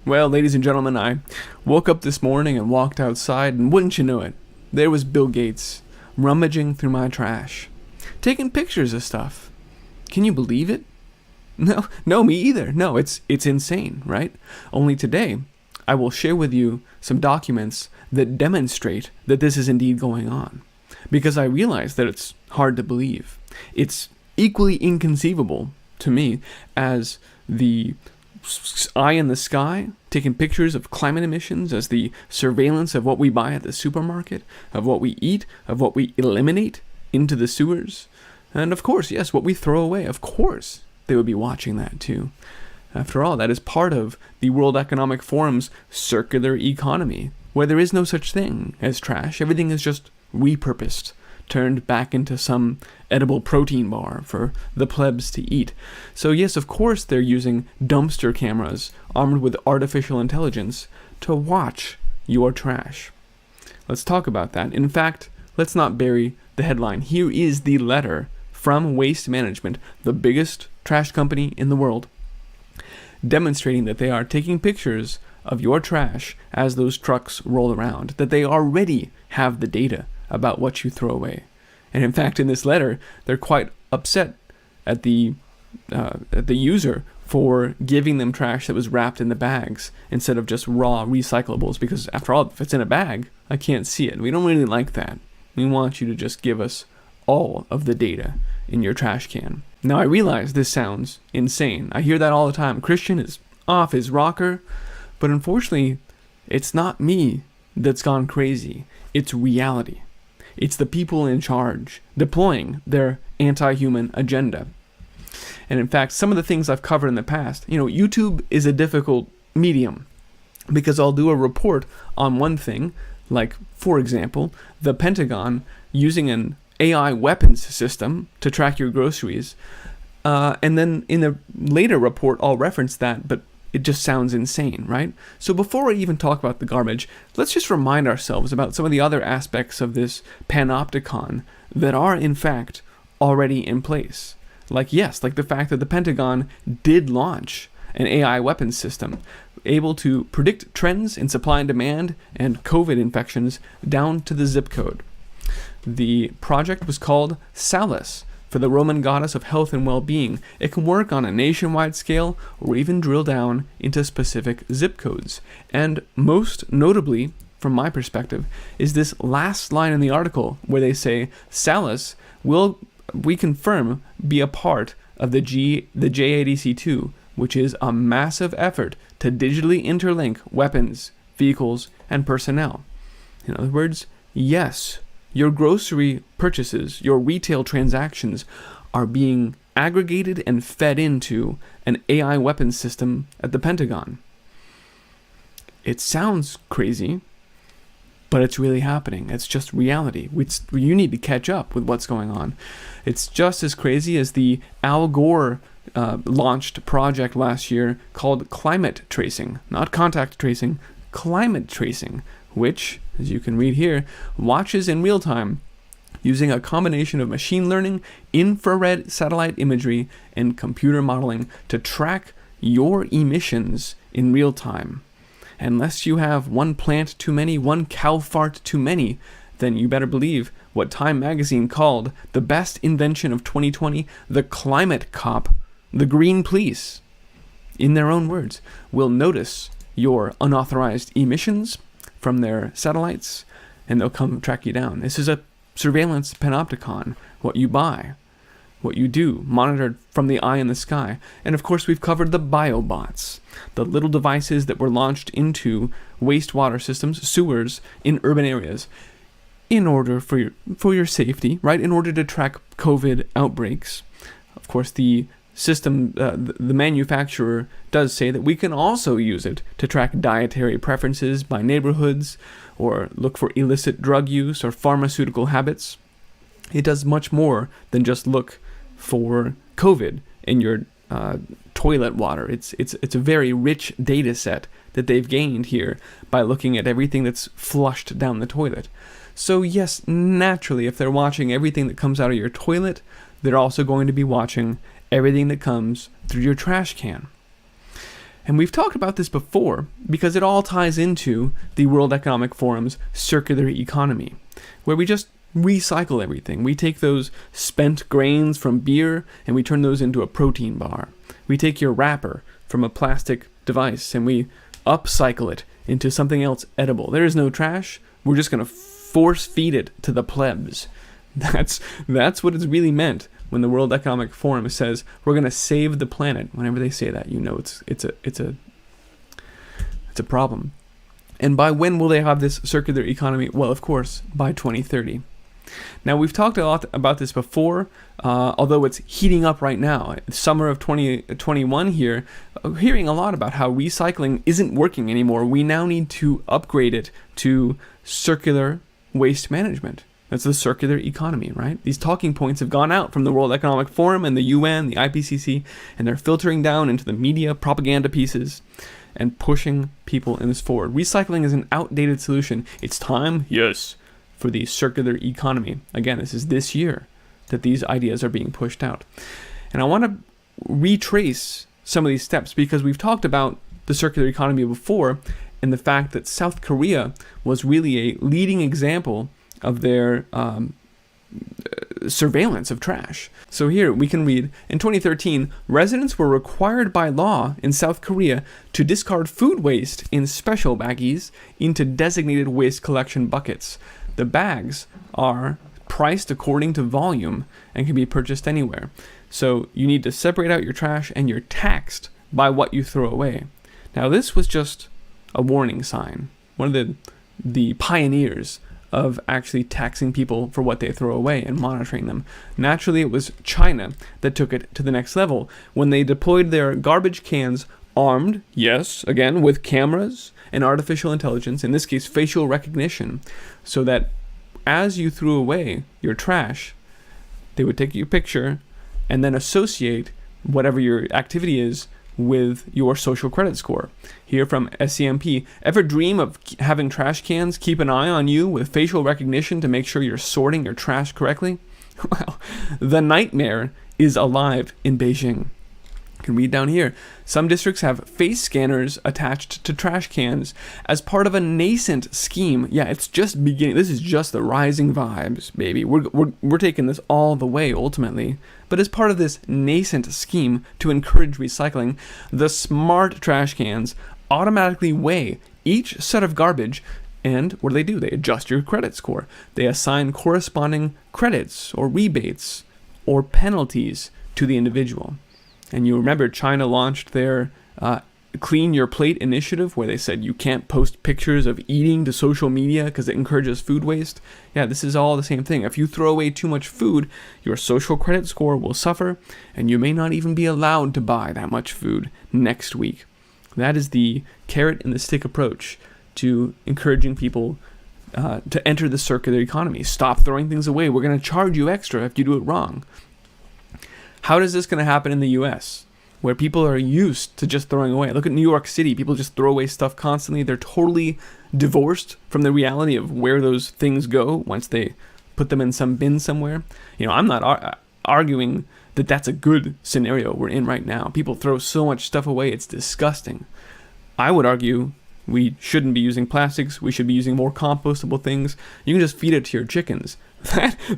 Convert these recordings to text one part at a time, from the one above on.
Well, ladies and gentlemen, I woke up this morning and walked outside, and wouldn't you know it, there was Bill Gates rummaging through my trash, taking pictures of stuff. Can you believe it? No, me either. No, it's insane, right? Only today, I will share with you some documents that demonstrate that this is indeed going on, because I realize that it's hard to believe. It's equally inconceivable to me as the eye in the sky, taking pictures of climate emissions, as the surveillance of what we buy at the supermarket, of what we eat, of what we eliminate into the sewers, and of course, yes, what we throw away. Of course, they would be watching that too. After all, that is part of the World Economic Forum's circular economy, where there is no such thing as trash. Everything is just repurposed, turned back into some edible protein bar for the plebs to eat. So yes, of course they're using dumpster cameras armed with artificial intelligence to watch your trash. Let's talk about that. In fact, let's not bury the headline. Here is the letter from Waste Management, the biggest trash company in the world, demonstrating that they are taking pictures of your trash as those trucks roll around, that they already have the data about what you throw away. And in fact, in this letter, they're quite upset at the user for giving them trash that was wrapped in the bags instead of just raw recyclables, because after all, if it's in a bag, I can't see it. We don't really like that. We want you to just give us all of the data in your trash can. Now, I realize this sounds insane. I hear that all the time. Christian is off his rocker, but unfortunately, it's not me that's gone crazy. It's reality. It's the people in charge deploying their anti-human agenda. And in fact, some of the things I've covered in the past, YouTube is a difficult medium because I'll do a report on one thing, like, for example, the Pentagon using an AI weapons system to track your groceries. And then in a later report, I'll reference that, but it just sounds insane, right? So before I even talk about the garbage, let's just remind ourselves about some of the other aspects of this panopticon that are, in fact, already in place. Like the fact that the Pentagon did launch an AI weapons system able to predict trends in supply and demand and COVID infections down to the zip code. The project was called Salus, for the Roman goddess of health and well-being. It can work on a nationwide scale or even drill down into specific zip codes. And most notably, from my perspective, is this last line in the article where they say, Salus will, we confirm, be a part of the JADC2, which is a massive effort to digitally interlink weapons, vehicles, and personnel. In other words, yes, your grocery purchases, your retail transactions are being aggregated and fed into an AI weapons system at the Pentagon. It sounds crazy, but it's really happening. It's just reality. You need to catch up with what's going on. It's just as crazy as the Al Gore launched project last year called climate tracing, not contact tracing, climate tracing, which, as you can read here, watches in real time using a combination of machine learning, infrared satellite imagery, and computer modeling to track your emissions in real time. Unless you have one plant too many, one cow fart too many, then you better believe what Time magazine called the best invention of 2020, the climate cop, the green police, in their own words, will notice your unauthorized emissions from their satellites, and they'll come track you down. This is a surveillance panopticon. What you buy, what you do, monitored from the eye in the sky. And of course, we've covered the biobots, the little devices that were launched into wastewater systems, sewers in urban areas, in order for your safety, right? In order to track COVID outbreaks. Of course, the system, the manufacturer does say that we can also use it to track dietary preferences by neighborhoods or look for illicit drug use or pharmaceutical habits. It does much more than just look for COVID in your toilet water. It's a very rich data set that they've gained here by looking at everything that's flushed down the toilet. So yes, naturally, if they're watching everything that comes out of your toilet, they're also going to be watching everything that comes through your trash can. And we've talked about this before because it all ties into the World Economic Forum's circular economy, where we just recycle everything. We take those spent grains from beer and we turn those into a protein bar. We take your wrapper from a plastic device and we upcycle it into something else edible. There is no trash. We're just going to force feed it to the plebs. That's what it's really meant when the World Economic Forum says we're going to save the planet. Whenever they say that, you know it's a problem. And by when will they have this circular economy? Well, of course, by 2030. Now, we've talked a lot about this before, although it's heating up right now. Summer of 2021 here, hearing a lot about how recycling isn't working anymore. We now need to upgrade it to circular waste management. That's the circular economy, right? These talking points have gone out from the World Economic Forum and the UN, the IPCC, and they're filtering down into the media propaganda pieces and pushing people in this forward. Recycling is an outdated solution. It's time, yes, for the circular economy. Again, this year that these ideas are being pushed out. And I want to retrace some of these steps because we've talked about the circular economy before and the fact that South Korea was really a leading example of their surveillance of trash. So here we can read, in 2013, residents were required by law in South Korea to discard food waste in special baggies into designated waste collection buckets. The bags are priced according to volume and can be purchased anywhere. So you need to separate out your trash and you're taxed by what you throw away. Now this was just a warning sign. One of the pioneers of actually taxing people for what they throw away and monitoring them. Naturally, it was China that took it to the next level when they deployed their garbage cans armed, yes, again, with cameras and artificial intelligence, in this case, facial recognition, so that as you threw away your trash, they would take your picture and then associate whatever your activity is with your social credit score. Here from SCMP, ever dream of having trash cans keep an eye on you with facial recognition to make sure you're sorting your trash correctly? Well, the nightmare is alive in Beijing. You can read down here. Some districts have face scanners attached to trash cans as part of a nascent scheme. Yeah, it's just beginning. This is just the rising vibes, baby. We're taking this all the way ultimately. But as part of this nascent scheme to encourage recycling, the smart trash cans automatically weigh each set of garbage. And what do? They adjust your credit score. They assign corresponding credits or rebates or penalties to the individual. And you remember China launched their Clean Your Plate initiative where they said you can't post pictures of eating to social media because it encourages food waste. Yeah, this is all the same thing. If you throw away too much food, your social credit score will suffer and you may not even be allowed to buy that much food next week. That is the carrot and the stick approach to encouraging people to enter the circular economy. Stop throwing things away. We're going to charge you extra if you do it wrong. How is this going to happen in the US, where people are used to just throwing away? Look at New York City. People just throw away stuff constantly. They're totally divorced from the reality of where those things go once they put them in some bin somewhere. You know, I'm not arguing that that's a good scenario we're in right now. People throw so much stuff away. It's disgusting. I would argue we shouldn't be using plastics. We should be using more compostable things. You can just feed it to your chickens.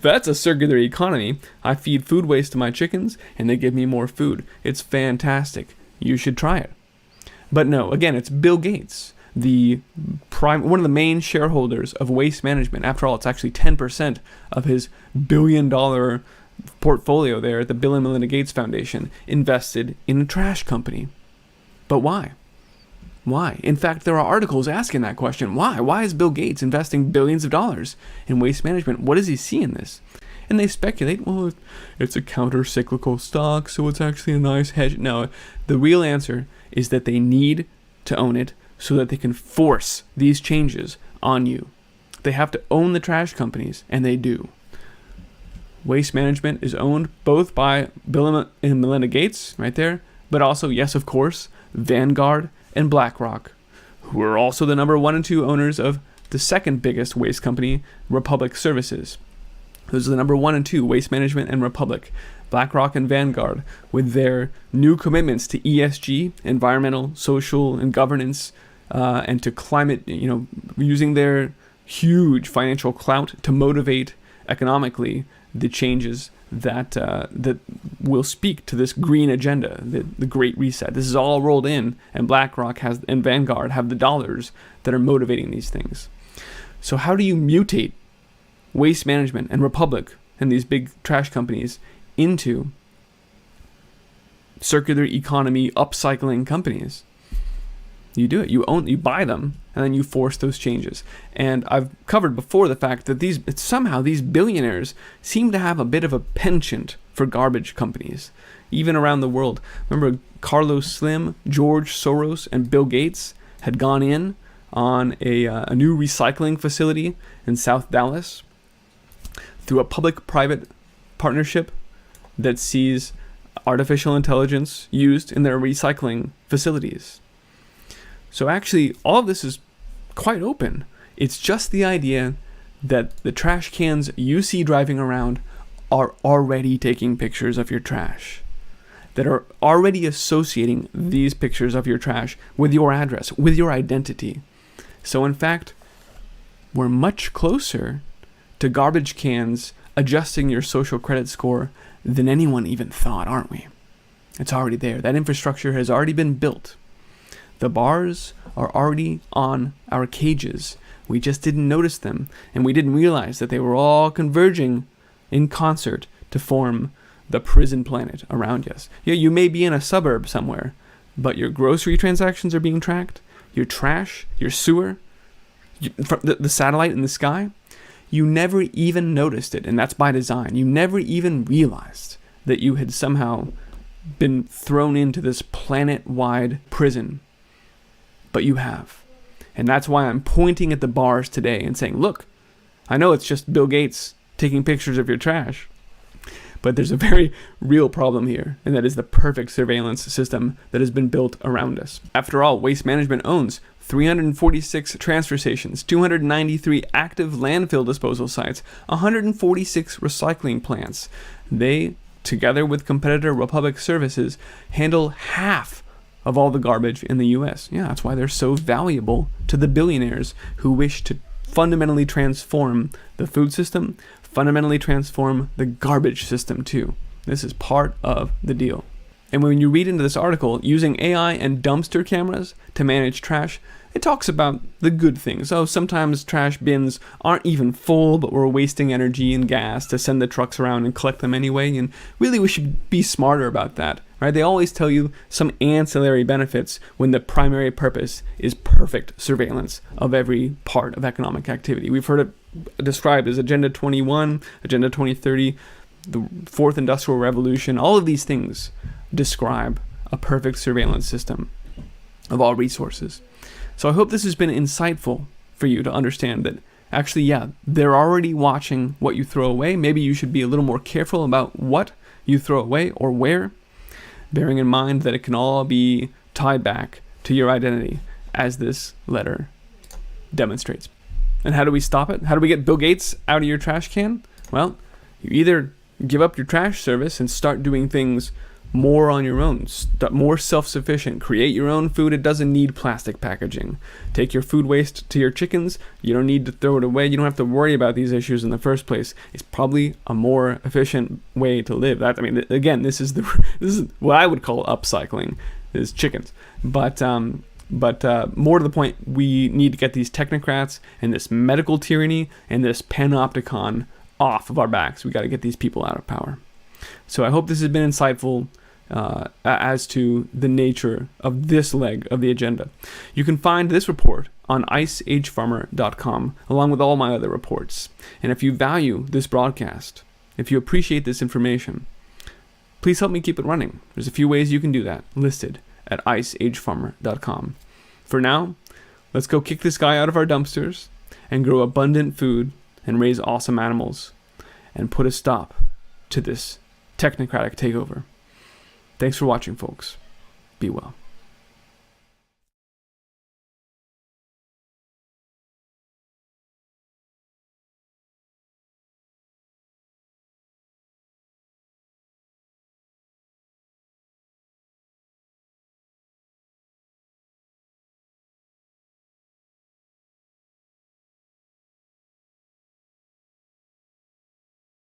That's a circular economy. I feed food waste to my chickens and they give me more food. It's fantastic. You should try it. But no, again, it's Bill Gates, one of the main shareholders of Waste Management. After all, it's actually 10% of his $1 billion portfolio there at the Bill and Melinda Gates Foundation invested in a trash company. But why? Why? In fact, there are articles asking that question. Why? Why is Bill Gates investing billions of dollars in waste management? What does he see in this? And they speculate, well, it's a counter-cyclical stock, so it's actually a nice hedge. No, the real answer is that they need to own it so that they can force these changes on you. They have to own the trash companies, and they do. Waste Management is owned both by Bill and Melinda Gates, right there, but also, yes, of course, Vanguard and BlackRock, who are also the number 1 and 2 owners of the second biggest waste company, Republic Services. Those are the number 1 and 2, Waste Management and Republic. BlackRock and Vanguard, with their new commitments to ESG, environmental, social, and governance, and to climate, using their huge financial clout to motivate economically the changes that will speak to this green agenda, the Great Reset. This is all rolled in, and BlackRock and Vanguard have the dollars that are motivating these things. So how do you mutate Waste Management and Republic and these big trash companies into circular economy upcycling companies? You do it. You buy them, and then you force those changes. And I've covered before the fact that somehow these billionaires seem to have a bit of a penchant for garbage companies, even around the world. Remember, Carlos Slim, George Soros, and Bill Gates had gone in on a new recycling facility in South Dallas through a public-private partnership that sees artificial intelligence used in their recycling facilities. So actually, all of this is quite open. It's just the idea that the trash cans you see driving around are already taking pictures of your trash, that are already associating these pictures of your trash with your address, with your identity. So in fact, we're much closer to garbage cans adjusting your social credit score than anyone even thought, aren't we? It's already there. That infrastructure has already been built. The bars are already on our cages. We just didn't notice them, and we didn't realize that they were all converging in concert to form the prison planet around us. Yeah, you may be in a suburb somewhere, but your grocery transactions are being tracked, your trash, your sewer, the satellite in the sky. You never even noticed it, and that's by design. You never even realized that you had somehow been thrown into this planet-wide prison. But you have. And that's why I'm pointing at the bars today and saying, look, I know it's just Bill Gates taking pictures of your trash, but there's a very real problem here, and that is the perfect surveillance system that has been built around us. After all, Waste Management owns 346 transfer stations, 293 active landfill disposal sites, 146 recycling plants. They, together with competitor Republic Services, handle half of all the garbage in the US. Yeah, that's why they're so valuable to the billionaires who wish to fundamentally transform the food system, fundamentally transform the garbage system too. This is part of the deal. And when you read into this article, using AI and dumpster cameras to manage trash, it talks about the good things. Oh, sometimes trash bins aren't even full, but we're wasting energy and gas to send the trucks around and collect them anyway. And really, we should be smarter about that, right? They always tell you some ancillary benefits when the primary purpose is perfect surveillance of every part of economic activity. We've heard it described as Agenda 21, Agenda 2030, the Fourth Industrial Revolution. All of these things describe a perfect surveillance system of all resources. So I hope this has been insightful for you to understand that actually, yeah, they're already watching what you throw away. Maybe you should be a little more careful about what you throw away or where, bearing in mind that it can all be tied back to your identity, as this letter demonstrates. And how do we stop it? How do we get Bill Gates out of your trash can? Well, you either give up your trash service and start doing things more on your own, more self-sufficient. Create your own food. It doesn't need plastic packaging. Take your food waste to your chickens. You don't need to throw it away. You don't have to worry about these issues in the first place. It's probably a more efficient way to live. This is what I would call upcycling, is chickens. But more to the point, we need to get these technocrats and this medical tyranny and this panopticon off of our backs. We got to get these people out of power. So I hope this has been insightful as to the nature of this leg of the agenda. You can find this report on iceagefarmer.com, along with all my other reports. And if you value this broadcast, if you appreciate this information, please help me keep it running. There's a few ways you can do that, listed at iceagefarmer.com. For now, let's go kick this guy out of our dumpsters and grow abundant food and raise awesome animals and put a stop to this technocratic takeover. Thanks for watching, folks. Be well.